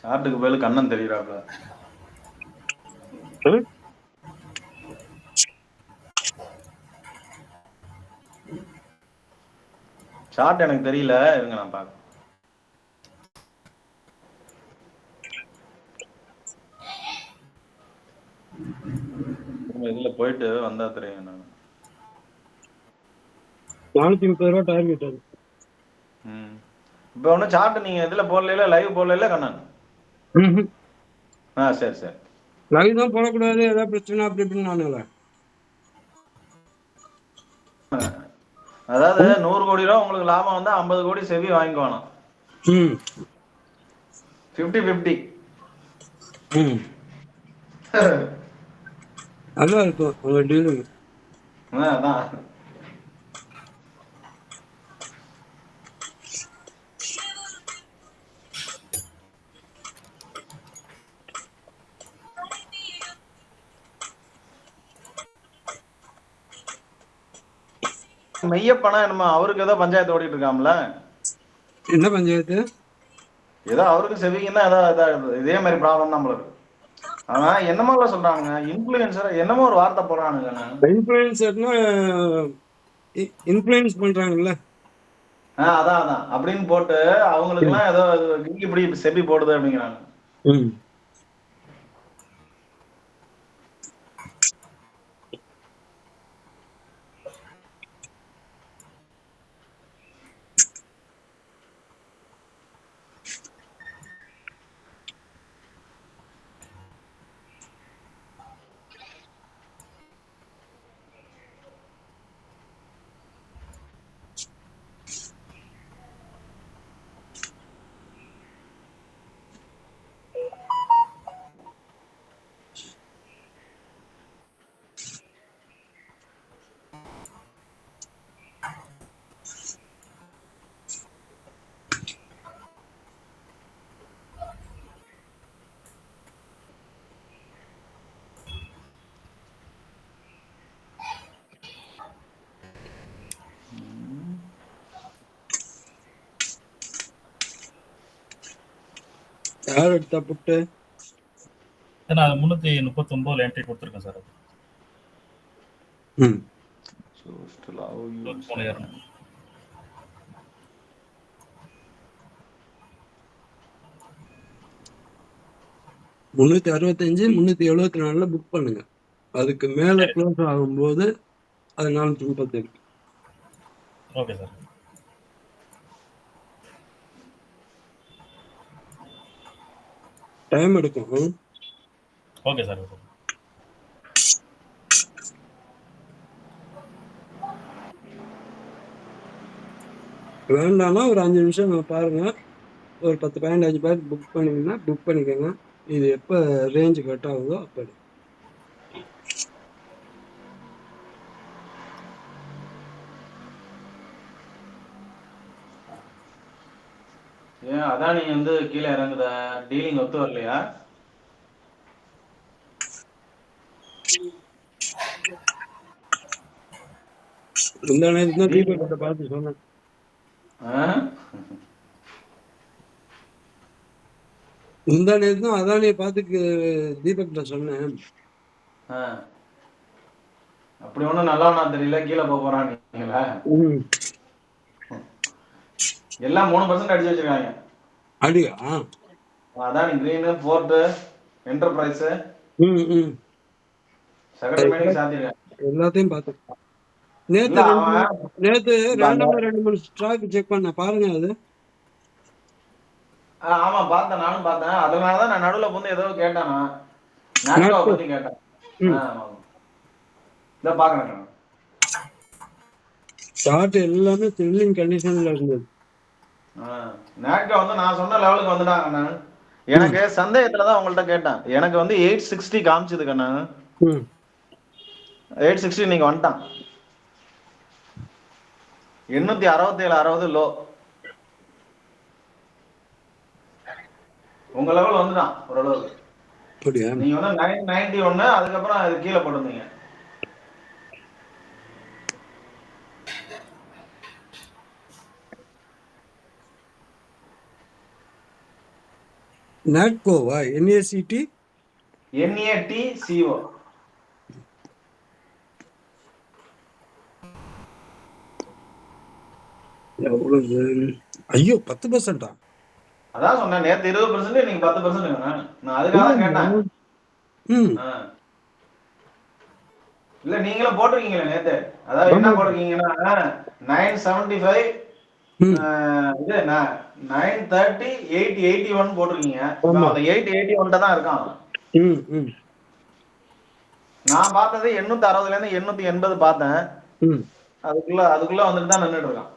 சார்ட்டுக்கு பதில் கண்ணன் தெரியுறாப்ல. சார்ட் எனக்கு தெரியல, இருங்க நான் பார்க்க. இதுல போயிட்டு வந்தா தெரியும். நான் 430 ரூபா டார்கெட் அது. இப்போ ஒன்றும் சார்ட் நீங்க இதுல போடல, லைவ் போடல கண்ணன்? சரி சரி. லைவ் தான் போடக்கூடாது, ஏதாவது பிரச்சனை அப்படி இப்படின்னு நானுங்கள. அதாவது 100 கோடி ரூபா உங்களுக்கு லாபம் வந்தா 50 கோடி செவி வாங்கிக்குவானா. 50-50. அதான் இருக்கும் உங்க டீலிங். அதான் மெய்யப்பனா என்னமா அவருக்கு ஏதோ பஞ்சாயத்து ஓடிட்டு இருக்காம்ல? என்ன பஞ்சாயத்து? ஏதோ அவருக்கு செவிங்கன்னா ஏதோ இதே மாதிரி ப்ராப்ளம் தான் போல இருக்கு. ஆனா என்னமோ சொல்றானுங்க, இன்ஃபுளுசர் என்னமோ ஒரு வார்த்தை போடுறானுங்க. இன்ஃப்ளூயன்சர்னா இன்ஃப்ளூயன்ஸ் பண்றாங்கல்ல. அதான் அதான் அப்படின்னு போட்டு அவங்களுக்கு எல்லாம் ஏதோ இப்படி செபி போடுது அப்படிங்கிறாங்க. யார் எடுத்தா புட்டு? நான் 339 என்ட்ரி கொடுத்துருக்கேன் சார். $365 $374 புக் பண்ணுங்க. அதுக்கு மேல க்ளோஸ் ஆகும்போது அது 437. Okay sir. டைம் எடுக்கும். Okay sir. வேண்டாம்னா ஒரு 5 நிமிஷம் பாருங்க. ஒரு 10-15 பேர் புக் பண்ணீங்கன்னா புக் பண்ணிக்கோங்க. இது எப்போ ரேஞ்சு கட் ஆகுதோ அப்போ. ஏன் அதான் நீ வந்து கீழே இறங்குத டீலிங் ஒத்து வரலையா? இந்த நேரத்துல தான் தீபக்கிட்ட பார்த்து சொன்னேன். இந்த நேரத்து தான் அதானே பார்த்து தீபக்கிட்ட சொன்னேன். அப்படி ஒன்றும் நல்லா தெரியல, கீழே போறாங்களா? எல்லாம் 3% அடிச்சு வச்சிருக்காங்க. அடியா? அதான் கிரீன், போர்ட், என்டர்பிரைஸ் எல்லாத்தையும் பார்த்தேன். நேத்து ரேண்டமா 2-3 ஸ்டாக் செக் பண்ண பாருங்க. அது ஆமா பார்த்தேன், நானும் பார்த்தேன். அதனாலதான் நான் நடுவுல வந்து ஏதோ கேட்டானா நாட்டோ பத்தி கேட்டேன். இத பாக்குறேன். ஷார்ட் எல்லாமே த்ரில்லிங் கண்டிஷன்ல இருந்தது. நாட்டோ வந்து நான் சொன்ன லெவலுக்கு வந்துட்டாங்க. நான் எனக்கு சந்தேகத்துலதான் உங்கள்ட்ட கேட்டேன். எனக்கு வந்து 860 காமிச்சது கண்ணா. 860 நீங்க வந்துட்டான். 867.60 லோ. உங்க லெவல் வந்துட்டான் ஓரளவு. நீங்க வந்து 991, அதுக்கப்புறம் அது கீழே போட்டிருந்தீங்க. நாட்கோவா? NACT? NATCO. எவ்வளவு? ஐயோ 10%. அதான் சொன்னேன் நேத்து 20%, இன்னைக்கு 10%. நான் அதுக்காக தான் கேட்டேன். ம் ஆ. இல்ல நீங்களும் போட்டிருக்கீங்களே நேத்து. அதாவது என்ன ஆமா. போட்டிருக்கீங்கன்னா 975, ம் இது 930, 881 போட்டிருக்கீங்க. இப்ப ஆமா. அந்த 881 தான் இருக்கான் அவன். ம் ம் நான் பார்த்தது 860ல இருந்து 880 பார்த்தேன். ம் அதுக்குள்ள வந்துட்டு தான் நின்றுட்டு இருக்கான்.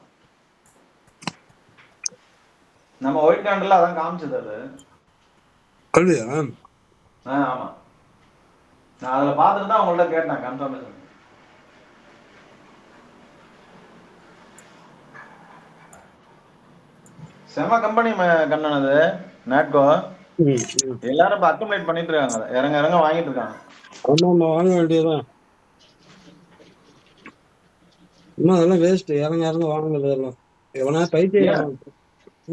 நம்ம ஒயிட் கேண்டில் அதான் காமிச்சது அது. அப்படியா? ஆமா. நான் அதுல பார்த்துட்டு தான் உங்கள்ட்ட கேட்டேன் கன்ஃபர்மேஷன். செம கம்பெனி கண்ணன் அது நாட்கோ. ம் ம் எல்லாரும் இப்ப அக்குமுலேட் பண்ணிட்டு இருக்காங்க. அதை இறங்க இறங்க வாங்கிட்டு இருக்காங்க. ஆமா ஆமா, வாங்க வேண்டியதுதான். இன்னும் அதெல்லாம் வேஸ்ட். இறங்க இறங்க வாங்குறது எல்லாம் எவனா பைத்தியம். ஏன்?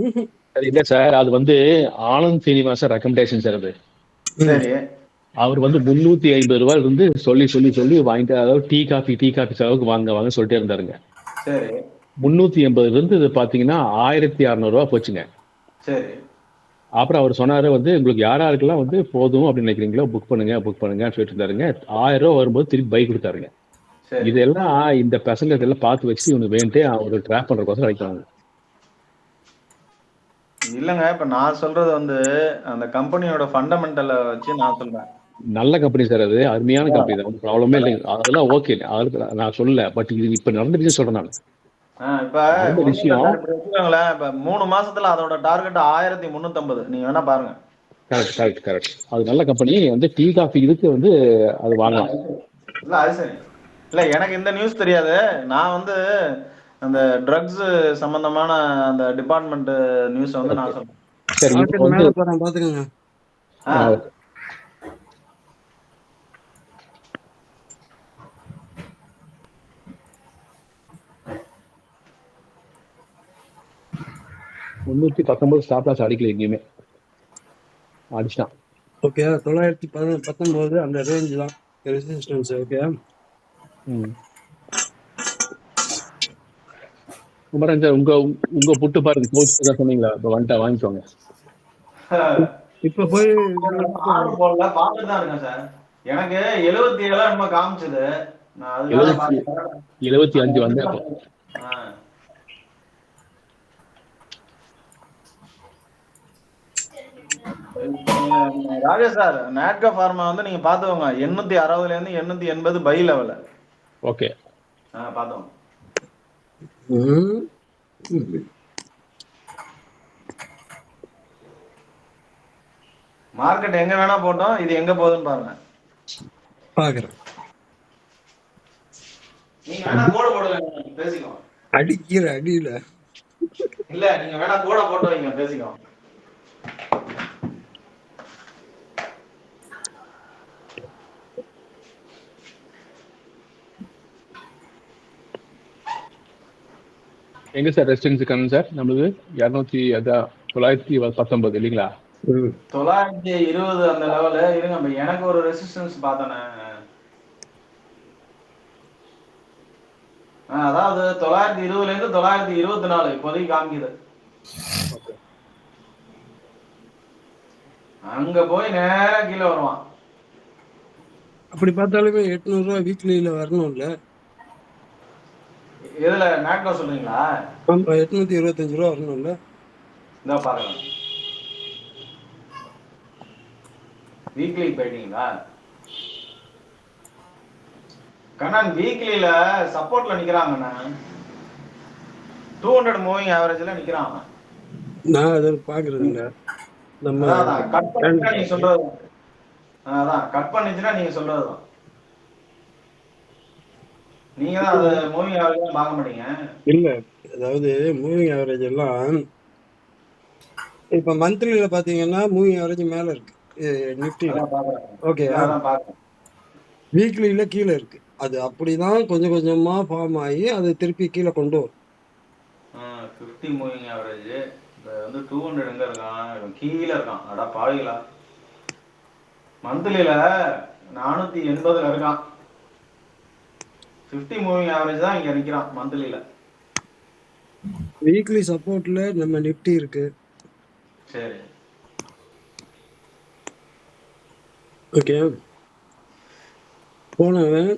ம்ஹும். அது இல்ல சார், அது வந்து ஆனந்த் சீனிவாசன் ரெக்கமெண்டேஷன் சார். அது ம் சரி. அவர் வந்து 350 ரூபாய் இருந்து சொல்லி சொல்லி சொல்லி வாங்கிட்டு, அதாவது டீ காஃபி செலவுக்கு வாங்க சொல்லிட்டே இருந்தாருங்க. சரி 380 இருந்து இது பாத்தீங்கன்னா 1600 ரூபாய் போச்சுங்க. சரி அப்புறம் அவர் சொன்னாரு வந்து, உங்களுக்கு யாராருக்கெல்லாம் வந்து போதும் அப்படின்னு நினைக்கிறீங்களோ புக் பண்ணுங்க சொல்லிட்டு இருந்தாருங்க. 1000 ரூபாய் வரும்போது திருப்பி பைக் கொடுத்தாருங்க. சரி. இதெல்லாம் இந்த பசங்க இதெல்லாம் பார்த்து வச்சு இவனுக்கு வேண்டே ஒரு ட்ராப் பண்றதுக்கோசரம் வைக்கிறாங்க. இல்லங்க, இப்ப நான் சொல்றது வந்து அந்த கம்பெனியோட ஃபண்டமெண்டலை வச்சு நான் சொல்றேன். நல்ல கம்பெனி சார், அது அருமையான கம்பெனி தான், ப்ராப்ளமே இல்லைங்க. அதெல்லாம் ஓகே, அதுக்கு நான் சொல்லல. பட் இது இப்ப நடந்துருச்சுன்னு சொல்றேன் நான். இப்ப அந்த விஷயம் வச்சுக்கோங்களேன். இப்ப 3 மாசத்துல அதோட டார்கெட் 1350. நீங்க வேணா பாருங்க. கரெக்ட். அது நல்ல கம்பெனி வந்து டீ காஃபி இதுக்கு வந்து அது வாங்கலாம். இல்ல அது சரி. இல்ல எனக்கு இந்த நியூஸ் தெரியாது. நான் வந்து அந்த ட்ரக்ஸ் சம்பந்தமான அந்த டிபார்ட்மெண்ட் நியூஸ் வந்து நான் சொல்றேன். சரி, இப்போ ராக்கெட் வந்து மேல போறான் பாத்துக்கோங்க. ஆ, முன்னூத்தி 19 ஸ்டாப் லாஸ் அடிக்கல, எங்கேயுமே அடிச்சிட்டான். ஓகே, 919 அந்த ரேஞ்ச் தான் ரெசிஸ்டன்ஸ். ஓகே, குமரன் சார், உங்க புட்டு பாருங்க, கோச் சொன்னீங்களா? இப்போ வந்துட்டா வாங்கிக்கோங்க. இப்ப போய் ஆர்டர் போடல, பார்த்துட்டு தான் இருக்கேன் சார். எனக்கு 77 என்னமோ காமிச்சது. நான் அதுக்காக 75 வந்து அப்போ ராஜேஷ் சார், நாட்கோ ஃபார்மா வந்து நீங்க பாத்துக்கோங்க. 860ல இருந்து 880 பை லெவல். ஓகே, பாத்துக்கோங்க. மார்க்கெட் எங்க வேணா போட்டோம், இது எங்க போகுதுன்னு பாருங்க. பாக்குறேன். நீங்க வேணா கோட போடுங்க, பேசிக்கோங்க. அடிக்கிற அடியில இல்ல நீங்க வேணா கோட போட்டு வைங்க, பேசிக்கோங்க. எங்க சார் ரெசிஸ்டன்ஸ் கண்ணு சார்? நம்மளுக்கு 919 இல்லைங்களா? 920 அந்த லெவல் இருங்க. எனக்கு ஒரு ரெசிஸ்டன்ஸ் பார்த்தேனே. அதாவது 920ல இருந்து 924 இப்போதைக்கு காமிக்குது. அங்க போய் நேரா கீழே வருவான். அப்படி பார்த்தாலுமே 800 ரூபாய் வீக்லியில வரணும்ல. எதுல நாட்கோ சொல்றீங்களா? 825 ரூபா வரணும்ல. இந்த பாருங்க, வீக்லி போயிட்டீங்களா கண்ணன்? வீக்லியில சப்போர்ட்ல நிக்கிறாங்கண்ணா. 200 மூவிங் ஆவரேஜ்ல நிக்கிறாங்க. நான் அதை பாக்குறது இல்ல. நம்ம கட் பண்ணிச்சுன்னா நீங்க சொல்றது, அதான் கட் பண்ணிச்சுன்னா நீங்க சொல்றதுதான். நீங்க தான் அது மூவிங் ஆவரேஜ் பார்க்க மாட்டீங்க. இல்ல, அதாவது மூவிங் ஆவரேஜ் எல்லாம் இப்ப மந்த்லியில பாத்தீங்கன்னா மூவிங் ஆவரேஜ் மேல இருக்கு நிப்டில. ஓகே, வீக்லியில கீழே இருக்கு. அது அப்படிதான் கொஞ்சம் கொஞ்சமா ஃபார்ம் ஆகி அது திருப்பி கீழே கொண்டு வரும். 50 மூவிங் ஆவரேஜ், வந்து 200 எங்க இருக்கான்? இவன் கீழே இருக்கான். அடா பாவிகளா. மந்த்லியில 480 இருக்கான். 50 மூவிங் ஆவரேஜ் தான் இங்க நிக்கிறான் மந்த்லியில. வீக்லி சப்போர்ட்ல நம்ம நிப்டி இருக்கு. சரி. ஓகே, போனவன்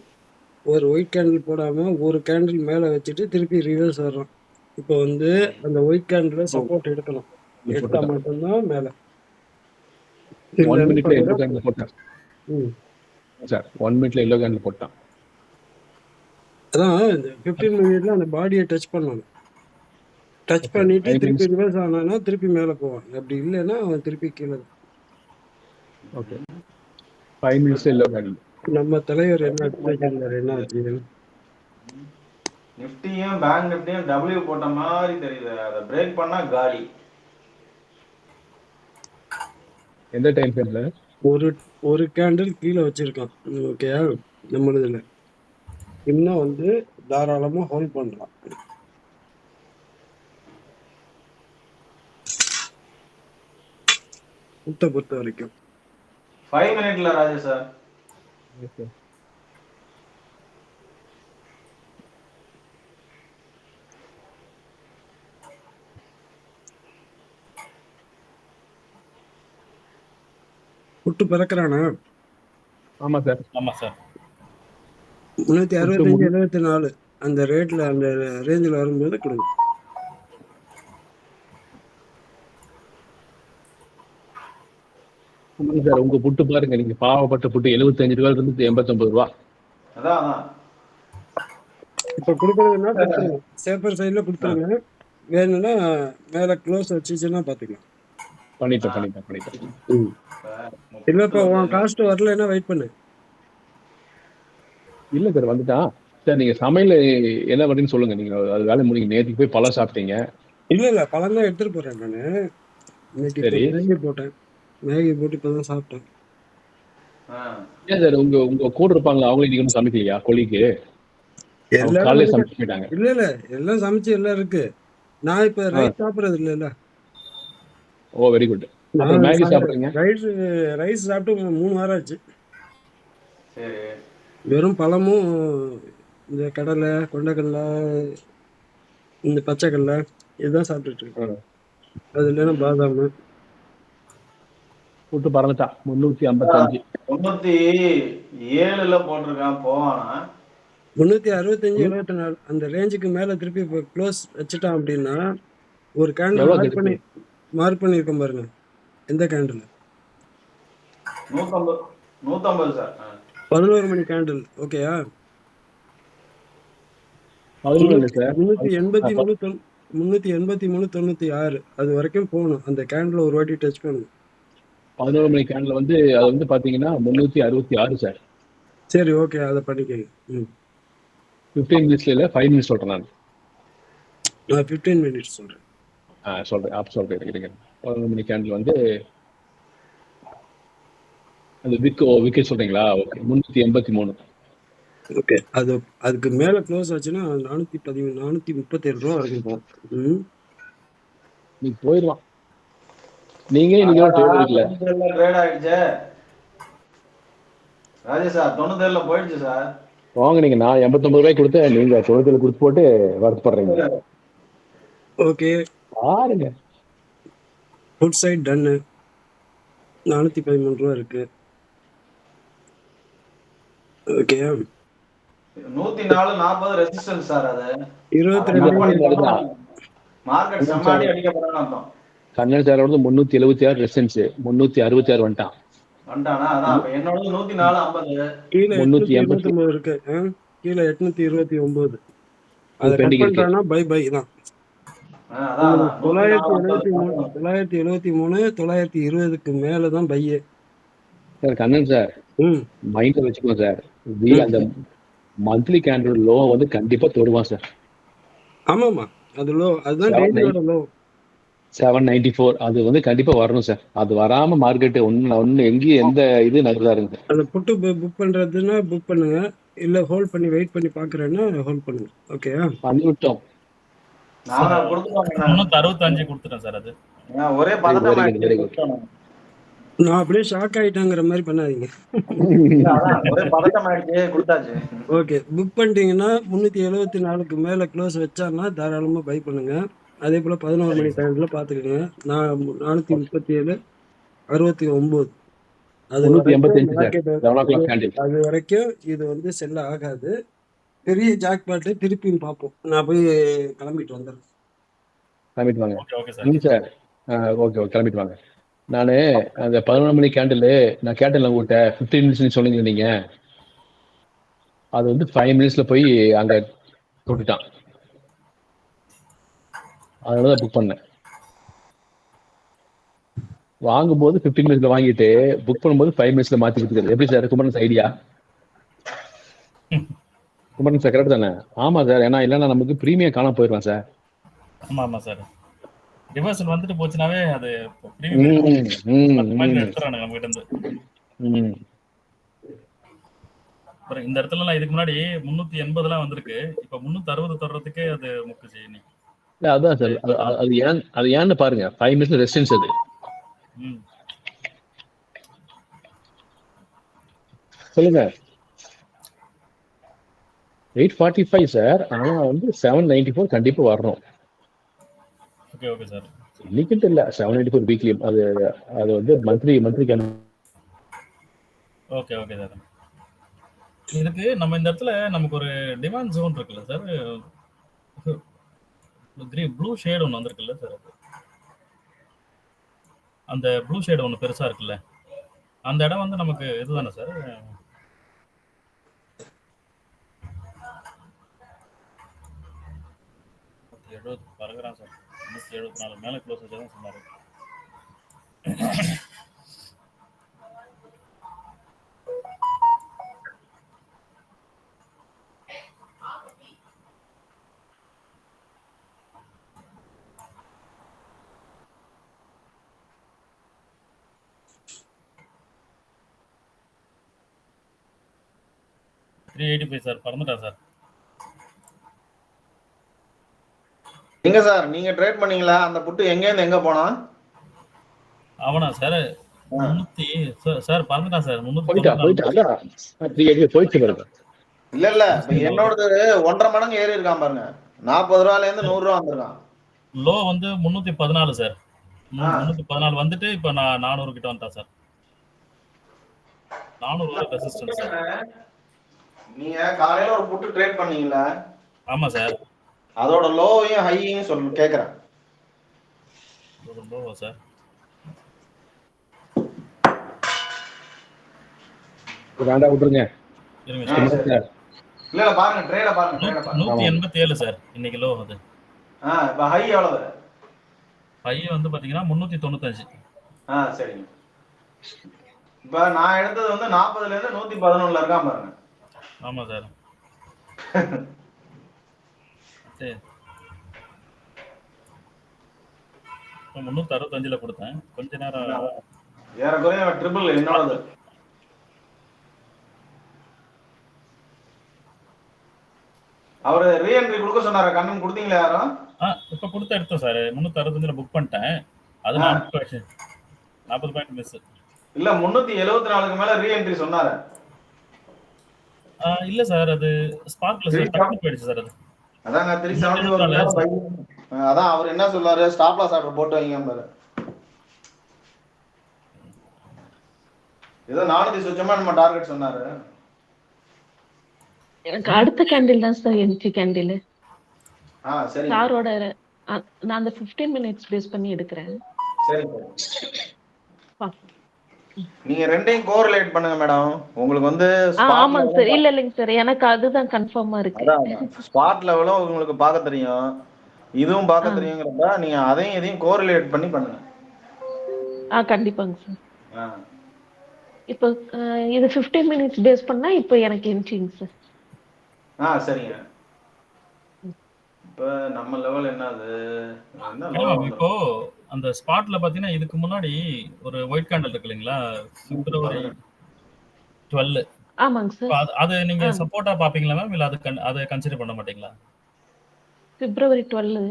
ஒரு ஒயிட் கேண்டில் போடாம ஒரு கேண்டில் மேல வச்சுட்டு திருப்பி ரிவர்ஸ் வர்றான். இப்போ வந்து அந்த ஒயிட் கேண்டில் சப்போர்ட் எடுக்கணும், எடுத்தா மட்டும்தான் மேல. 1 இல்லைன்னு மினிட்ல எல்லோ பார்த்தீங்கன்னா கேண்டில் போட்டான் ம். சார். 1 மினிட்ல எல்லோ கேண்டில் போட்டான். அதான் இந்த 15 மினிட்ல அந்த பாடியை டச் பண்ணணும். டச் பண்ணிட்டு 5 திருப்பி மினிட்ஸ். ரிவர்ஸ் ஆனானா திருப்பி மேல போவான். அப்படி இல்லைன்னா அவன் திருப்பி கீழே. Okay, 5 minutes yellow candle. நம்ம தலைவர் என்ன வச்சிருந்தாரு, என்ன ஆச்சு? நிஃப்டியும் பேங்க் நிஃப்டியும் டபிள்யூ போட்ட மாதிரி தெரியுது. அதை பிரேக் பண்ணா காலி. எந்த டைம் ஃப்ரேம்ல? ஒரு கேண்டில் கீழே வச்சிருக்கான். ஓகேயா, நம்மளுதுல இன்னும் வந்து தாராளமா ஹோல்ட் பண்ணலாம். புட்டை பொறுத்த வரைக்கும் 5 மினிட்ல ராஜேஷ் சார். புட்டு பிறக்கிறானா? ஆமா சார். ஆமா சார். 365 74 அந்த ரேட்ல அந்த ரேஞ்சில் வரும்போது கொடுங்க. சார் உங்க புட்டு பாருங்க, நீங்க பாவப்பட்ட புட்டு 75 ரூபாயில இருந்து 89 ரூபா. அதான் இப்ப கொடுக்கறதுன்னா கொடுத்துருங்க, சேப்பர் சைட்ல கொடுத்துருங்க. வேணும்னா மேல க்ளோஸ் வச்சுச்சுன்னா பாத்துக்கலாம். பண்ணிட்டேன். இல்ல இப்ப உன் காஸ்ட் வரலன்னா வெயிட் பண்ணு. இல்ல சார், வந்துட்டான் சார். நீங்க சமையல் என்ன பண்ணுன்னு சொல்லுங்க. நீங்க அது வேலை முடிங்க. நேற்றுக்கு போய் பழம் சாப்பிட்டீங்க. இல்ல பழம் தான் எடுத்துட்டு போறேன் நானு. இன்னைக்கு சரி. மேகி போட்டேன், மேகி போட்டு இப்பதான் சாப்பிட்டேன். ஏன் சார் உங்க கூட இருப்பாங்களா, அவங்களும் இன்னைக்கு ஒன்றும் சமைக்கலையா? கொலிக்கு காலையில சமைச்சு போயிட்டாங்க. இல்ல எல்லாம் சமைச்சு எல்லாம் இருக்கு. நான் இப்ப ரைஸ் சாப்பிடுறது இல்ல. ஓ வெரி குட். அப்புறம் மேகி சாப்பிடுறீங்க? ரைஸ் சாப்பிட்டு 3 வாரம் ஆச்சு. சரி. வெறும் பழமும் இந்த கடலை, கொண்டைக்கடலை, இந்த பச்சைக்கடலை இதுதான் சாப்பிட்டுட்டு இருக்கேன். அது இல்லைன்னா பாதாம். புட்டு பறந்துட்டான். 355. 307 போட்டிருக்கான். போவானா? 365 74 அந்த ரேஞ்சுக்கு மேல திருப்பி இப்போ க்ளோஸ் வச்சுட்டான் அப்படின்னா ஒரு கேண்டில் மார்க் பண்ணியிருக்கோம் பாருங்க. எந்த கேண்டில்? 150 சார். 11 மணி கேண்டில். ஓகேயா, 383 அது வரைக்கும் போகணும். அந்த கேண்டில் ஒரு வாட்டி டச் பண்ணணும். 11 மணி கேண்டில் வந்து அது வந்து பாத்தீங்கன்னா 366 சார். சரி, ஓகே, அதை பண்ணிக்கங்க. 15 மினிட்ஸ்ல இல்ல 5 மினிட்ஸ் சொல்றேன் நான். 15 மினிட்ஸ் சொல்றேன். சொல்றேன் இருங்க. 11 மணி கேண்டில் வந்து அந்த விக்கு சொல்றீங்களா? ஓகே, 383. ஓகே, அதுக்கு மேல க்ளோஸ் ஆச்சுன்னா 437 ரூபா வரைக்கும். நீ போயிடுவான். நீங்க ட்ரேட் எடுக்கல. ட்ரேட் ஆயிடுச்சு ராஜேஷ் சார். 97 போயிடுச்சு சார். வாங்க, நீங்க நான் 89 ரூபாய்க்கு கொடுத்தேன், நீங்க 97 கொடுத்து போட்டு வருத்தப்படுறீங்க. ஓகே பாருங்க, ஃபுட் சைட் டன்னு 413 ரூபா இருக்கு. Okay, 104.40 resistance sir. அது 22 மார்க்கெட் சமாடி அடிக்கப்படான்னு அர்த்தம். கண்ணன் சார் வந்து 376 ரெசிஸ்டன்ஸ், 366 வந்துட்டானா? அதான் என்னோட 104.50. கீழே 829 இருக்கு. கீழே 829. அதை கட் பண்றானா பை தான். 973 920க்கு மேலதான் பையே. சார் கண்ணன் சார் மைண்ட்ல வச்சுக்கோங்க சார். அந்த மந்த்லி கேண்டில் லோ வந்து கண்டிப்பா தொடுவான் சார். ஆமாமா, அது லோ. அதுதான் டேஞ்சரோட லோ 794. அது வந்து கண்டிப்பா வரணும் சார். அது வராம மார்க்கெட் ஒன்னு எங்கேயும் எந்த இது நகர்றாருங்க. அந்த புட்டு புக் பண்றதுன்னா புக் பண்ணுங்க, இல்ல ஹோல்ட் பண்ணி வெயிட் பண்ணி பாக்குறேன்னா ஹோல்ட் பண்ணுங்க. ஓகேயா, பண்ணிவிட்டோம். நான் கொடுத்துட்டோம். 365 கொடுத்துட்டேன் சார் அது. ஒரே வெரி பதட்டம் குட் வெரி குட். நான் அப்படியே ஷாக் ஆயிட்டாங்கிற மாதிரி பண்ணாதீங்க. ஒரே பதட்டம் ஆயிடுச்சு, கொடுத்தாச்சு. ஓகே, புக் பண்ணிட்டீங்கன்னா 374க்கு மேல க்ளோஸ் வச்சான்னா தாராளமா பை பண்ணுங்க. அதே போல 11 மணி டைம்ல பாத்துக்கோங்க. நான் 437 69 அது 385 சார் மார்க்கெட் 11 o'clock candle. அது வரைக்கும் இது வந்து செல் ஆகாது. பெரிய ஜாக்பாட்டு திருப்பியும் பார்ப்போம். நான் போய் கிளம்பிட்டு வந்துடுறேன். கிளம்பிட்டு வாங்க. Okay sir. இல்லை சார், ஓகே ஓகே கிளம்பிட்டு வாங்க. நான் அந்த 11 மணி கேண்டில் நான் கேட்டேன்ல உங்கள்கிட்ட 15 மினிட்ஸ் சொன்னீங்க நீங்க, அது வந்து 5 மினிட்ஸ்ல போய் அங்க தொட்டுட்டான். அதனால தான் புக் பண்ணேன். வாங்கும்போது 15 மினிட்ஸ்ல வாங்கிட்டு புக் பண்ணும்போது 5 மினிட்ஸ்ல மாத்தி கொடுத்துருது. எப்படி sir Kumaran idea? Kumaran sir correct தானே? ஆமா சார், ஏன்னா இல்லைன்னா நமக்கு ப்ரீமியம் காணாம போயிடலாம் சார். ஆமா சார். ரிவர்சல் வந்துட்டு போச்சுனாவே அது ப்ரீமியம் எடுத்துறானுங்க நம்ம கிட்ட இருந்து. இந்த இடத்துல இதுக்கு முன்னாடி 380 வந்திருக்கு. இப்ப 360 தொடறதுக்கே அது முக்குச்சு இன்னைக்கு. இல்ல அதான் சார், அது ஏன்னு பாருங்க. 5 மினிட்ஸ் ரெசிஸ்டன்ஸ் அது. சொல்லுங்க. 845 சார், ஆனா வந்து 794 கண்டிப்பா வரணும். Okay okay sir. இன்னைக்கு இல்ல 794 வீக்லி, அது அது வந்து monthly can. Okay okay sir. இதுக்கு நம்ம இந்த இடத்துல நமக்கு ஒரு டிமாண்ட் ஜோன் இருக்குல்ல சார், ப்ளூ ஷேட் ஒன்று வந்திருக்குல்ல சார், அந்த ப்ளூ ஷேட் ஒன்று பெருசா இருக்குல்ல, அந்த இடம் வந்து நமக்கு இதுதானே சார்? பறகுறான் சார். 374 மேல க்ளோஸ் வச்சதான் சொன்னாரு. சார் பறந்துட்டா சார். எங்க சார் நீங்க ட்ரேட் பண்ணீங்களா? அந்த புட்டு எங்க இருந்து எங்க போனா? அவனா சார் 300 சார் பறந்துட்டா சார். 380 போயிட்டு பாருங்க. இல்ல என்னோடது 1.5 மடங்கு ஏறி இருக்கான் பாருங்க. 40 ரூபாயில இருந்து 100 ரூபா வந்திருக்கான். லோ வந்து 314 சார். 314 வந்துட்டு இப்ப நான் 400 கிட்ட வந்துட்டா சார். 400 ரெசிஸ்டன்ஸ். நீங்க காலையில ஒரு புட்டு ட்ரேட் பண்ணீங்களா? ஆமா சார். அதோட லோவையும் ஹையையும் சொல்லு கேக்குறேன். லோவா சார்? வேண்டாம் விட்டுருங்க. இல்ல பாருங்க ட்ரேட பாருங்க. 187 சார் இன்னைக்கு லோ அது. இப்ப ஹை எவ்வளவு? ஹை வந்து பாத்தீங்கன்னா 395. சரிங்க. இப்ப நான் எடுத்தது வந்து 40ல இருந்து 111ல இருக்கான் பாருங்க. ஆமா சார். சரி. 365ல கொடுத்தேன். கொஞ்ச நேரம் ஏறக்குறைய ட்ரிபிள் என்னோடது. அவரு ரீஎன்ட்ரி கொடுக்க சொன்னாரு. கண்ணன் கொடுத்தீங்களா யாரும்? இப்ப கொடுத்து எடுத்தோம் சார். 365ல புக் பண்ணிட்டேன். அது 40 பாயிண்ட் மிஸ். இல்ல 374க்கு மேல ரீஎன்ட்ரி சொன்னாரு. இல்ல சார், அது ஸ்பார்க்ல சார் டக்குனு போயிடுச்சு சார். அது அதாங்க 370 அதான் அவர் என்ன சொல்றாரு, ஸ்டாப் லாஸ் ஆர்டர் போட்டு வைங்க பாரு. ஏதோ 400 சுச்சமா நம்ம டார்கெட் சொன்னாரு. எனக்கு அடுத்த கேண்டில் தான் சார் என்ட்ரி கேண்டில். சரி சாரோட நான் அந்த 15 மினிட்ஸ் பேஸ் பண்ணி எடுக்கிறேன். சரி நீங்க ரெண்டையும் கோரிலேட் பண்ணுங்க மேடம். உங்களுக்கு வந்து ஆமாங்க சார். இல்லைங்க சார், எனக்கு அதுதான் கன்ஃபார்மா இருக்கு. ஸ்பாட் லெவலும் உங்களுக்கு பார்க்க தெரியும், இதுவும் பார்க்க தெரியுங்கிறப்ப நீங்க அதையும் இதையும் கோரிலேட் பண்ணி பண்ணுங்க. கண்டிப்பாங்க சார். இப்போ இது 15 மினிட்ஸ் பேஸ் பண்ணா இப்போ எனக்கு என்ட்ரிங்க சார். சரிங்க. இப்ப நம்ம லெவல் என்னது? இப்போ அந்த ஸ்பாட்ல பாத்தீங்கன்னா இதுக்கு முன்னாடி ஒரு ஒயிட் கேண்டில் இருக்கு இல்லைங்களா, பிப்ரவரி 12. ஆமாங்க சார். அது நீங்க சப்போர்ட்டா பாப்பீங்களா மேம், இல்ல அதை கன்சிடர் பண்ண மாட்டீங்களா? பிப்ரவரி 12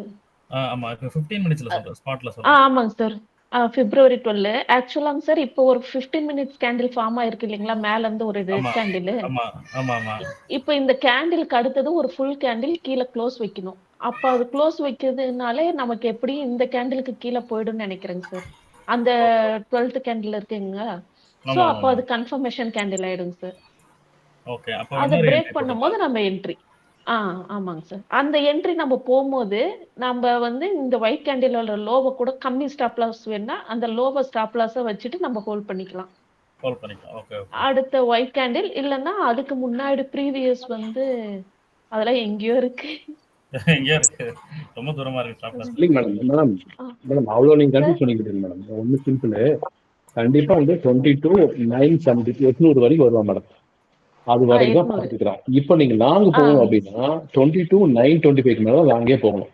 ஆமா. இப்ப 15 மினிட்ஸ்ல சொல்றேன். ஸ்பாட்ல சொல்றேன். ஆமாங்க சார். பிப்ரவரி 12. ஆக்சுவலாங்க சார், இப்போ ஒரு 15 மினிட்ஸ் கேண்டில் ஃபார்ம் ஆயிருக்கு இல்லைங்களா? மேல இருந்து ஒரு ரெட் ஆமா. கேண்டிலு. ஆமா. ஆமாமா. இப்போ இந்த கேண்டிலுக்கு அடுத்தது ஒரு ஃபுல் கேண்டில் கீழ க்ளோஸ் வைக்கணும். அப்ப அது க்ளோஸ் வைக்கிறதுனாலே நமக்கு எப்படியும் இந்த கேண்டிலுக்கு கீழ போயிடும்னு நெனைக்கிறேங்க சார். அந்த 12த் கேண்டில் இருக்குங்களா? ஸோ அப்ப ஆமாமாமா. அது கன்ஃபர்மேஷன் கேண்டில் ஆயிடுங்க சார். ஓகே. அப்ப அத இன்னொரு பிரேக் என்ட்ரி பண்ணும்போது போட்டுக்கலாம். நம்ம என்ட்ரி. ஆ ஆமாங்க சார். அந்த என்ட்ரி நம்ம போம்போது, நம்ப வந்து இந்த ஒயிட் கேண்டிலோட லோவ கூட கம்மி ஸ்டாப் லாஸ் வேணுனா, அந்த லோவ ஸ்டாப் லாஸா வச்சுட்டு நம்ம ஹோல்ட் பண்ணிக்கலாம். ஹோல்ட் பண்ணிக்கலாம். Okay, okay. அடுத்த ஒயிட் கேண்டில் இல்லன்னா, அதுக்கு முன்னாடி ப்ரீவியஸ் வந்து அதெல்லாம் எங்கேயோ இருக்கு. எங்கேயோ இருக்கு. ரொம்ப தூரமா இருக்கு ஸ்டாப் லாஸ். இல்லைங்க மேடம். மேடம் ஆ மேடம் அவ்வளோ நீங்க சார். கன்ஃபியூஸ் பண்ணிக்கிட்டு மேடம். ஒன்றும் சிம்பிள். கண்டிப்பா வந்து 22,970 800 வரைக்கும் வருவான் மேடம். அது வரைக்கும் தான் 800. பார்த்துக்கிறோம். இப்போ நீங்க லாங் ஆ, போகணும் அப்படின்னா 22,925 மேல லாங்கே போகணும்.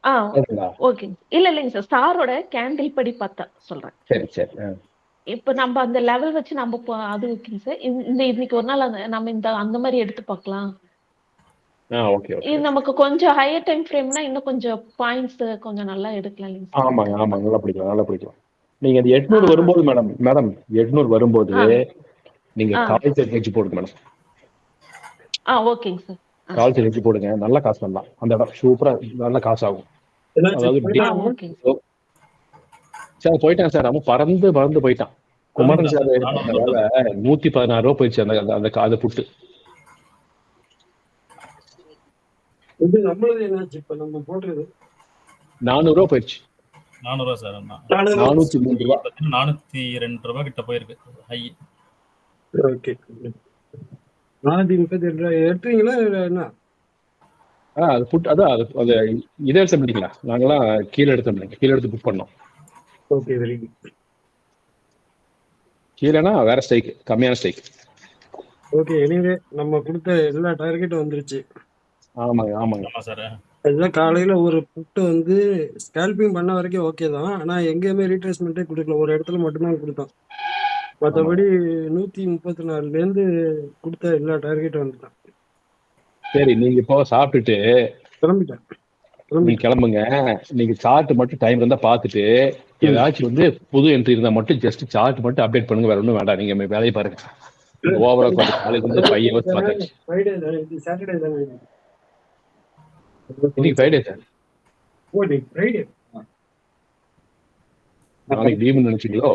ஆ ஓகேங்களா? ஓகேங்க. இல்லைங்க சார். சாரோட கேண்டில் படி பார்த்தா சொல்றேன். சரி சரி. இப்ப நம்ப அந்த லெவல் வச்சு நம்ப அது ஓகேங்க சார். இன்னைக்கு ஒரு நாள் நம்ம அந்த மாரி எடுத்து பார்க்கலாம். ஓகே ஓகே இது ஓகே. நமக்கு கொஞ்சம் ஹையர் டைம் ஃப்ரேம்னா இன்னும் கொஞ்சம் பாயிண்ட்ஸ் கொஞ்சம் நல்லா எடுக்கலாம் இல்லைங்க சார்? ஆமாங்க ஆமாங்க. நல்லா பிடிக்கலாம் நல்லா பிடிக்கலாம். நீங்க அந்த 800 ஆ, வரும்போது மேடம் மேடம் 800 வரும்போது ஆ, நீங்க ஆ, கால் செட் வச்சு போடுங்க மேடம். ஓகேங்க சார். ஆ, கால் செட் வச்சு போடுங்க. நல்ல காசு பண்ணலாம். அந்த இடம் சூப்பரா நல்ல காசு ஆகும். எல்லாம் அதாவது செக் பண்ணிட்டாங்க. ஓகேங்க சார் போயிட்டான் சார். அவன் பறந்து பறந்து போயிட்டான். குமரன் பறந்துட்டான் சார் சார். நானும் பண்ண வேலை தொட்டது. 116 போயிடுச்சு அந்த அந்த அந்த அது புட்டு. இது நம்மளது என்னாச்சு இப்ப நம்ம போடுறது? 400 போயிடுச்சு. 400 சார். 403 ரூபா. பார்த்தீங்கன்னா 402 கிட்ட போயிருக்கு. ஹை. ஓகே. 432 எடுத்தீங்களா இல்ல என்ன? அது புட் அதான் அது அது இதை எடுத்த முடியுங்களா? நாங்களாம் கீழே எடுத்த முடியும். கீழே எடுத்து புக் பண்ணோம். Okay, very good. கீழேனா வேற ஸ்டைக், கம்மியான ஸ்டைக். ஓகே, எனிவே நம்ம கொடுத்த எல்லா டார்கெட்டும் வந்துருச்சு. ஆமாங்க ஆமாங்க. ஆமா சார். அதுதான் காலையில ஒரு புட்டு வந்து ஸ்கேல்பிங் பண்ண வரைக்கும் ஓகே தான். ஆனா எங்கேயுமே ரீட்ரேஸ்மெண்ட்டே கொடுக்கல. ஒரு இடத்துல மட்டும்தான் கொடுத்தோம். ஆமாங்க. மற்றபடி 134ல இருந்து கொடுத்த எல்லா டார்கெட்டும் வந்துட்டான். சரி நீங்க இப்போ சாப்பிட்டுட்டு கிளம்பிட்டேன் நீங்க கிளம்பிட்டேன். கிளம்புங்க. நீங்க சார்ட் மட்டும் டைம் இருந்தா பார்த்துட்டு ம். ஏதாச்சும் வந்து புது என்ட்ரி இருந்தா மட்டும் ஜஸ்ட் சார்ட் மட்டும் அப்டேட் பண்ணுங்க. வேற ஒன்றும் வேண்டாம். நீங்க வேலையை பாருங்க. ஓவரா கொஞ்சம் காலையில இருந்து 5 ஹவர்ஸ் பார்த்தாச்சு. ஃப்ரைடே தானே, இது சாட்டர்டே தானே. இன்னைக்கு ஃப்ரைடே சார். ஓ, நீ ஃப்ரைடே. நாளைக்கு லீவுன்னு நினைச்சீங்களோ?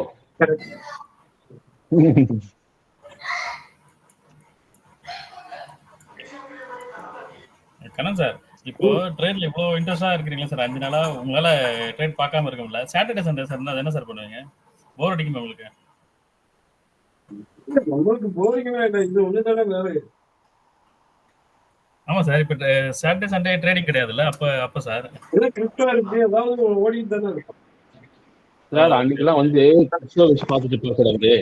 கண்ணன் சார், இப்போ ட்ரேட்ல இவ்வளவு இன்ட்ரெஸ்டா இருக்கிறீங்களா சார்? 5 நாளா உங்களால ட்ரேட் பார்க்காம இருக்க முடியல. சாட்டர்டே சண்டே சார் என்ன சார் பண்ணுவீங்க? போர் அடிக்குமா உங்களுக்கு? உங்களுக்கு போறீங்களா இல்லை? இது ஒண்ணு தானே வேலை. ஆமா சார். இப்ப சாட்டர்டே சண்டே ட்ரேடிங் கிடையாதுல்ல? அப்ப சார். இல்லை, கிரிப்டோ இருக்கு, ஏதாவது ஓடிட்டு தானே இருக்கும். சார் அன்னைக்கெல்லாம் வந்து கிறிஸ்துவ வச்சு பார்த்துட்டு போகிறது.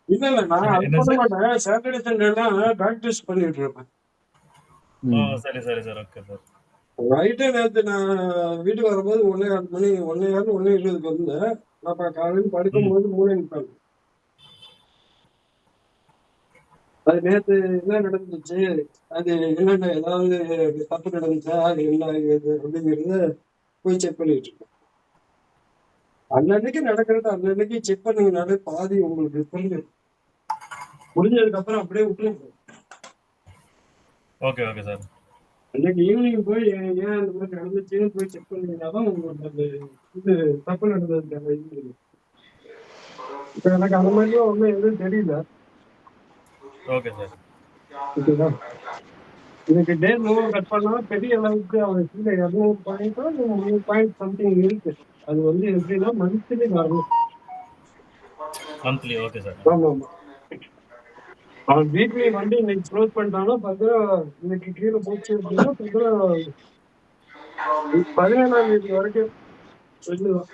இல்ல இல்ல, நான் அது என்ன பண்ண சார்? மாட்டேன். சாட்டர்டே சண்டேலாம் ப்ராக்டிஸ் பண்ணிட்டு இருப்பேன். ஓ, சரி சரி சார். Okay sir. நைட்டே நேற்று நான் வீட்டுக்கு வரும்போது 1:15 1:20 வந்தேன். நான் காலையில் படுக்கும்போது 3:30. அது நேத்து என்ன நடந்துச்சு, அது என்னென்ன ஏதாவது தப்பு நடந்துச்சா, அது என்ன ஆகுது அப்படிங்கிறத போய் செக் பண்ணிட்டு இருக்கேன். அன்னன்னைக்கு நடக்கிறத அன்னன்னைக்கு செக் பண்ணீங்கனாலே பாதி உங்களுக்கு புரிஞ்சிடும். முடிஞ்சதுக்கு அப்புறம் அப்படியே விட்டுருங்க. Okay okay sir. அன்னைக்கு ஈவினிங் போய் ஏன் அந்த மாதிரி நடந்துச்சுன்னு போய் செக் பண்ணீங்கன்னா தான் உங்களுக்கு அந்த இது தப்பு நடந்ததுக்கான இது தெரியும். இப்ப எனக்கு அந்த மாதிரிலாம் ஒன்றும் எதுவும் தெரியல. Okay sir. ஓகேவா? இன்னைக்கு டே லோவை கட் பண்ணா பெரிய அளவுக்கு அவன் கீழே 200 பாயிண்டோ 3 பாயிண்ட் சம்திங் இருக்கு. அது வந்து எப்படின்னா மந்த்லி வரணும். மந்த்லி. Okay sir. ஆமா ஆமா. அவன் வீக்லி வந்து இன்னைக்கு க்ளோஸ் பண்ணிட்டானா பார்த்தா இன்னைக்கு கீழே போச்சு அப்படின்னா பார்த்தா 17ஆம் தேதி வரைக்கும் சொல்லுவான்.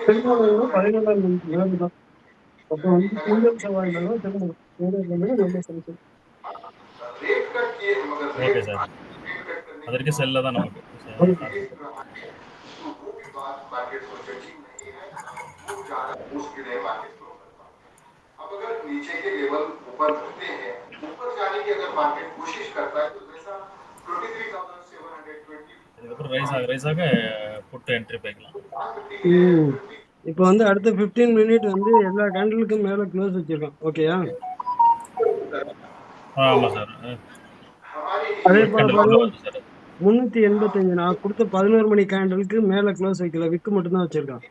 17ஆம் தேதி வேறு தான். அப்போ வந்து திங்கள் செவ்வாயில தான் திரும்பணும். ரொம்ப சரி. Okay sir. அது வரைக்கும் செல்ல தான் நமக்கு. अब अगर नीचे के लेवल ऊपर होते हैं, ऊपर जाने की अगर मार्केट कोशिश करता है तो இதுக்கப்புறம் ரைஸ் ஆக புட்டு என்ட்ரி போய்க்கலாம். இப்போ வந்து அடுத்த 15 மினிட் வந்து எல்லா கேண்டிலுக்கும் மேல க்ளோஸ் வச்சிருக்கோம். ஓகேயா? ஆமா சார். அதே ஒயிட் போல கேண்டில் உள்ள பாருங்க, வருது சார். 385 நான் கொடுத்த 11 மணி கேண்டிலுக்கு மேல க்ளோஸ் வைக்கல, விக்கு மட்டும் தான் வச்சிருக்கான்.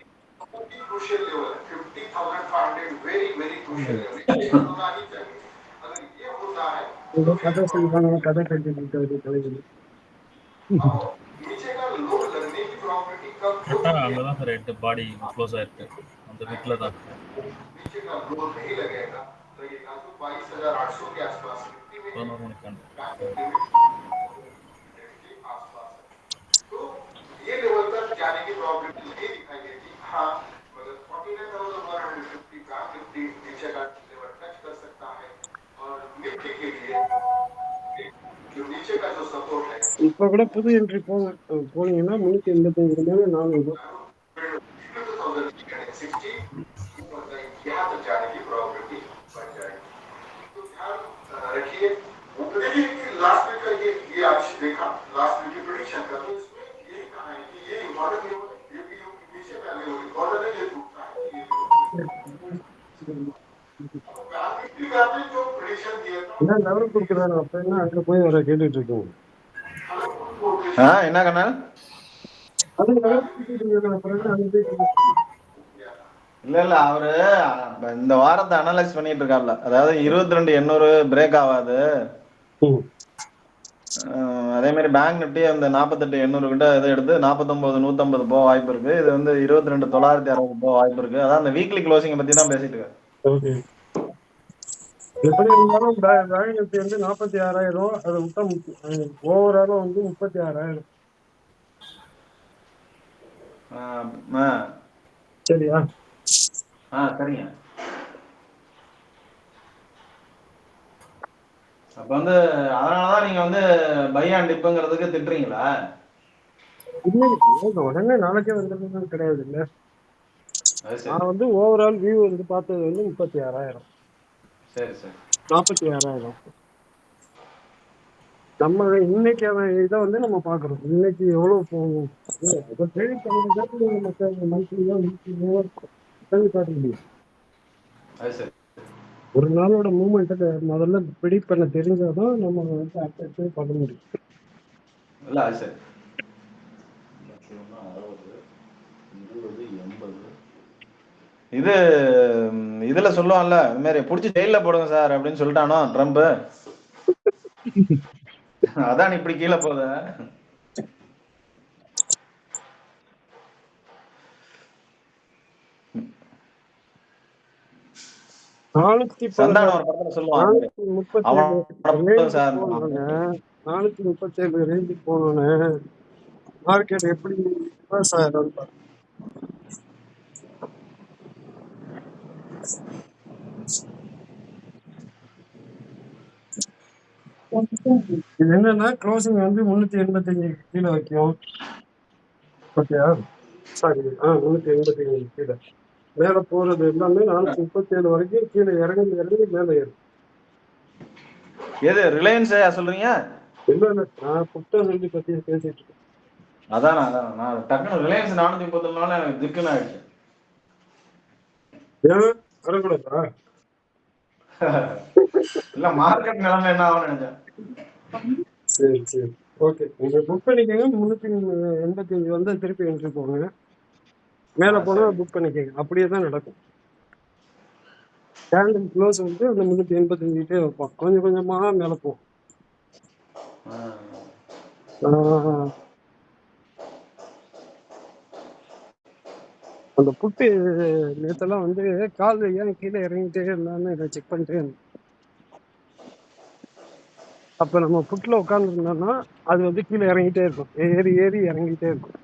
ஏதோ கதை சொல்லுவாங்க, கதை கட்டிட்டு தலைவர். கரெக்டா அங்கதான் சார் ஹெட் பாடி க்ளோஸ் ஆயிருக்கு. அந்த விக்ல தான். இப்ப கூட புது என்ட்ரி போனீங்கன்னா 385 மேல 400. லெவல் கொடுக்குறாரு, அப்ப என்ன அங்க போய் வர கேட்டுட்டு இருக்கோம். என்ன கண்ணா? அது லெவல் கொடுக்குறாரு, அப்புறம் என்ன அங்க போய் கேட்டுட்டு இருக்கோம். இல்ல அவரு இந்த வாரத்தை அனலைஸ் பண்ணிட்டு இருக்காருல. அதாவது 22,800 பிரேக் ஆகாது. அதே மாதிரி பேங்க் நிப்டி அந்த 48,800 கிட்ட இதை எடுத்து 49,150 போக வாய்ப்பு இருக்கு. இது வந்து 22,960 போக வாய்ப்பு இருக்கு. அதான் அந்த வீக்லி க்ளோசிங் பத்தி தான் பேசிட்டு இருக்காரு. ஓகே, எப்படி இருந்தாலும் பேங்க் நிஃப்டி வந்து 46,000, அதை விட்டா ஓவராலும் வந்து 36,000. சரியா? சரிங்க. அப்ப வந்து அதனாலதான் நீங்க வந்து பை அண்ட் டிப்புங்கிறதுக்கு திட்டுறீங்களா? உடனே நாளைக்கே வந்துருந்தது கிடையாது இல்ல. நான் வந்து ஓவரால் வியூ வந்து பார்த்தது வந்து 36,000. சரி சரி. 46,000. நம்ம இன்னைக்கு இதை வந்து நம்ம பாக்குறோம், இன்னைக்கு எவ்வளவு போகும். ஒரு நாளோட மூவ்மெண்ட்டை முதல்ல ப்ரெடிக்ட் பண்ண தெரிஞ்சாதான் நம்ம வந்து அக்செப்ட் பண்ண முடியும். இல்ல அது சரி. 60, 20, 80. இது இதுல சொல்லுவான்ல, இந்த மாதிரி புடிச்சு ஜெயில போடுங்க சார் அப்படின்னு சொல்லிட்டானோ ட்ரம்ப். அதான் இப்படி கீழே போகுது. சந்தானம் ஒரு படத்துல சொல்லுவான், 437 ரேஞ்சுக்கு போனோன்னு மார்க்கெட் எப்படி ரிவர்ஸ் ஆயிரும். இது என்னன்னா க்ளோசிங் வந்து 385 கீழே வைக்கும். ஓகேயா? சாரி, 385 கீழே மேல போறது எல்லாமே 437 வரைக்கும் கீழே இறங்கி இறங்கி மேல ஏறும். எது ரிலையன்ஸ் சொல்றீங்க? இல்ல நான் புத்தகத்தை பத்தி பேசிட்டு இருக்கேன். அதான் நான் டக்குனு ரிலையன்ஸ் 434 எனக்கு திக்குன்னு ஆயிடுச்சு. ஏன் வரக்கூடாதா? இல்ல மார்க்கெட் நிலைமை என்ன ஆகும்னு நினைச்சேன். சரி சரி, ஓகே. நீங்க புக் பண்ணிக்கோங்க. 385 வந்து திருப்பி என்ட்ரி போங்க. மேல போனா புக் பண்ணிக்கோங்க. அப்படியே தான் நடக்கும். கேண்டில் க்ளோஸ் வந்து அந்த 385 வைப்போம், கொஞ்சம் கொஞ்சமா மேல போகும். அந்த புட்டு நேத்தெல்லாம் வந்து கால் ஏன் கீழே இறங்கிட்டே இருந்தான்னு இதை செக் பண்ணிட்டே இருந்தேன். அப்ப நம்ம புட்ல உட்காந்துருந்தோம்னா அது வந்து கீழே இறங்கிட்டே இருக்கும், ஏறி ஏறி இறங்கிட்டே இருக்கும்.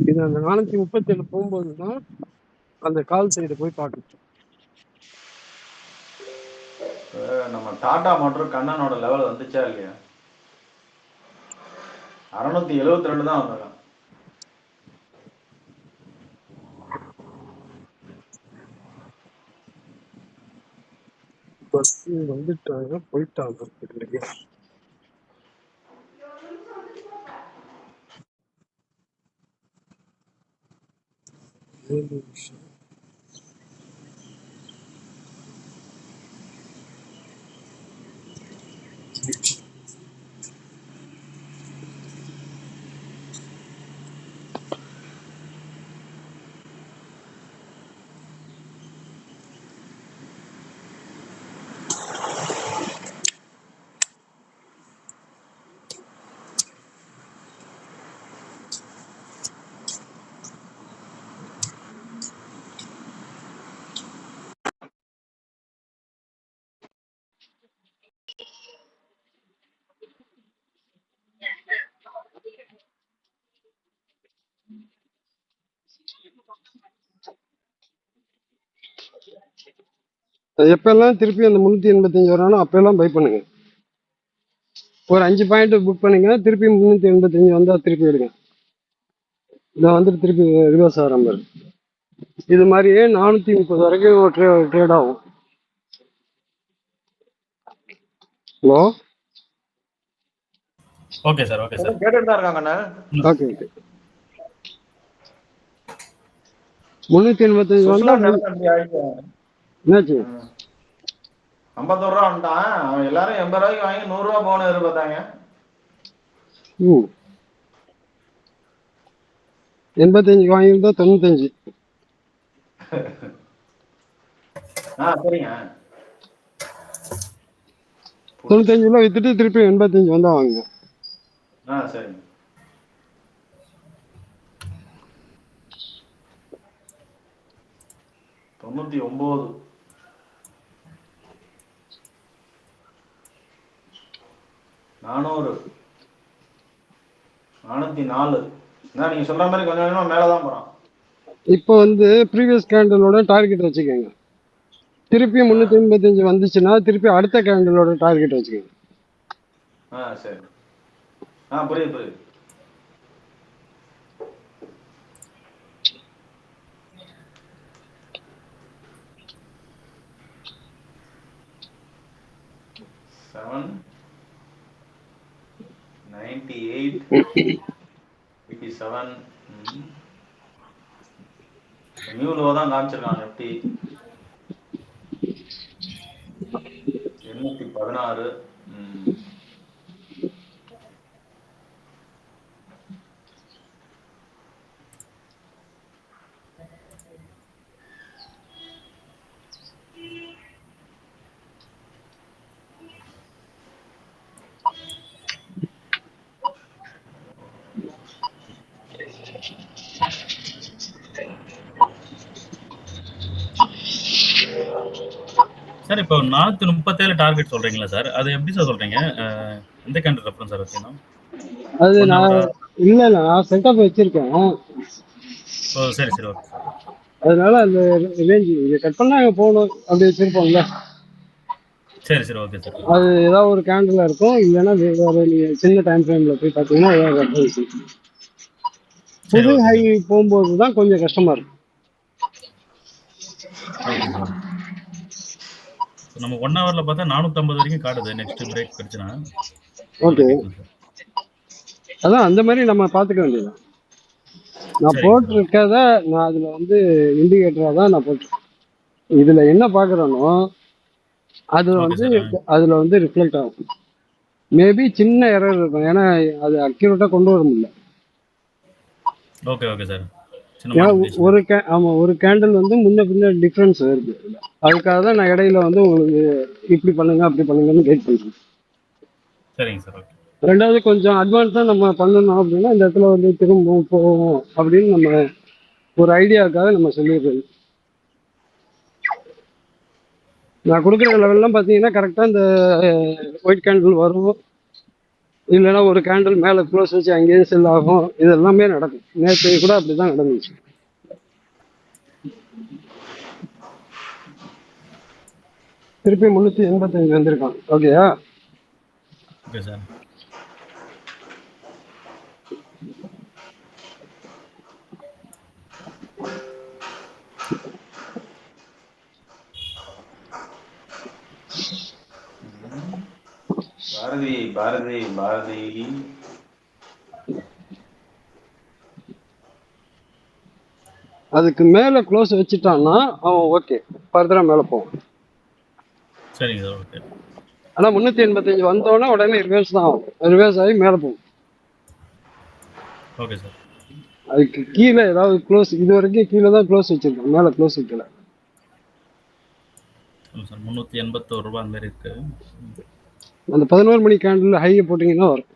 இது அந்த 437 போகும்போதுதான் அந்த கால் சைடு போய் பார்க்கணும். நம்ம டாடா மோட்டர் கண்ணனோட லெவல் வந்துச்சா இல்லையா? 672 தான் வந்திருக்கான். வந்துட்டாங்க போயிட்டாங்க. ஏழு நிமிஷம். எப்பெல்லாம் திருப்பி அந்த 385 வரானோ அப்பெல்லாம் பை பண்ணுங்க. ஒரு 5 பாயிண்ட் புக் பண்ணுங்க, திருப்பி 385 வந்தா திருப்பி எடுங்க. இதை வந்துட்டு திருப்பி ரிவர்ஸ் ஆகிற மாதிரி. இது மாதிரியே 430 வரைக்கும் ட்ரேட் ஆகும். Hello, okay sir, okay sir. கேட்டுட்டு தான் இருக்காங்கண்ணே. Okay okay. 385 வந்தா என்னாச்சு? 51 ரூபா வந்துட்டான். அவன் எல்லாரும் 80 ரூபாய்க்கு வாங்கி 100 ரூபா போன எதிர்பார்த்தாங்க. 85 வாங்கியிருந்தா 95. சரிங்க. 95 வித்துட்டு திருப்பி 85 வந்தா வாங்க. சரிங்க. தொண்ணூத்தி 9 400 404. நீங்க சொல்ற மாதிரி கொஞ்சம் கொஞ்சமா மேலதான் போறான். இப்போ ப்ரீவியஸ் கேண்டலோட டார்கெட் வச்சுக்கோங்க. திருப்பி 385 வந்துச்சுன்னா திருப்பி அடுத்த கேண்டலோட டார்கெட் வச்சுக்கோங்க. சரி. புரியுது புரியுது. Seven 98 87 நியூ லோ தான் காமிச்சிருக்கான். நிஃப்டி 816. சார் இப்போ 437 டார்கெட் சொல்றீங்களா சார்? அது எப்படி சார் சொல்றீங்க? எந்த கேண்டல் ரெஃபரன்ஸ் சார் வச்சீங்கன்னா? அது நான் செட்டப் வச்சிருக்கேன். சரி சரி, ஓகே. அதனால அந்த ரேஞ்ச் கட் பண்ணா போகணும் அப்படி வச்சிருப்போம்ல. சரி சரி, ஓகே சார். அது ஏதாவது ஒரு கேண்டில் இருக்கும், இல்லைன்னா வேற நீங்க சின்ன டைம் ஃப்ரேம்ல போய் பார்த்தீங்கன்னா ஏதாவது ரெஃபரன்ஸ் இருக்கும். புது ஹை போகும்போது தான் கொஞ்சம் கஷ்டமா இருக்கும். நம்ம 1 ஹவர்ல பார்த்தா 450 வரைக்கும் காட்டுது. நெக்ஸ்ட் பிரேக் கிடைச்சுனா ஓகே. அதான் அந்த மாதிரி நம்ம பார்த்துக்க வேண்டியது. நான் போட்டிருக்கத நான் அதுல இண்டிகேட்டரா தான் நான் போட்டிருக்கேன். இதுல என்ன பார்க்குறேனோ அதுல ரிஃப்ளெக்ட் ஆகும். மேபி சின்ன எரர் இருக்கும், ஏன்னா அது அக்யூரேட்டா கொண்டு வர முடியல. Okay okay sir. ஒரு கேண்டில் முன்ன பின்ன டிஃபரன்ஸ் வருது. அதுக்காக தான் நான் இடையில உங்களுக்கு இப்படி பண்ணுங்க அப்படி பண்ணுங்கன்னு கைட் பண்றேன். சரிங்க சார். ரெண்டாவது கொஞ்சம் அட்வான்ஸா நம்ம பண்ணணும் அப்படின்னா இந்த இடத்துல திரும்பவும் போவோம் அப்படின்னு நம்ம ஒரு ஐடியாவுக்காக நம்ம சொல்லிடுறது. நான் கொடுக்குற லெவல்லாம் பார்த்தீங்கன்னா கரெக்டாக இந்த ஒயிட் கேண்டில் வரும், இல்லைன்னா ஒரு கேண்டில் மேலே க்ளோஸ் வச்சு அங்கேயே செல் ஆகும். இது எல்லாமே நடக்கும். நேற்று கூட அப்படிதான் நடந்துச்சு. திருப்பி 385 வந்திருக்கான். ஓகேயா? Okay sir. பாரதி பாரதி அதுக்கு மேல க்ளோஸ் வச்சுட்டான்னா அவன் ஓகே ஃபர்தரா மேல போவான். சரிங்க சார். ஓகே. ஆனா 385 வந்தோடனே உடனே ரிவர்ஸ் தான் ஆகும். ரிவர்ஸ் ஆகி மேல போகும். Okay sir. அதுக்கு கீழே ஏதாவது க்ளோஸ், இது வரைக்கும் கீழே தான் க்ளோஸ் வச்சிருக்கோம், மேல க்ளோஸ் வைக்கல. சார் 381 ரூபாய் அந்த மாதிரி இருக்கு. அந்த 11 மணி கேண்டில் ஹையை போட்டீங்கன்னா வரும்.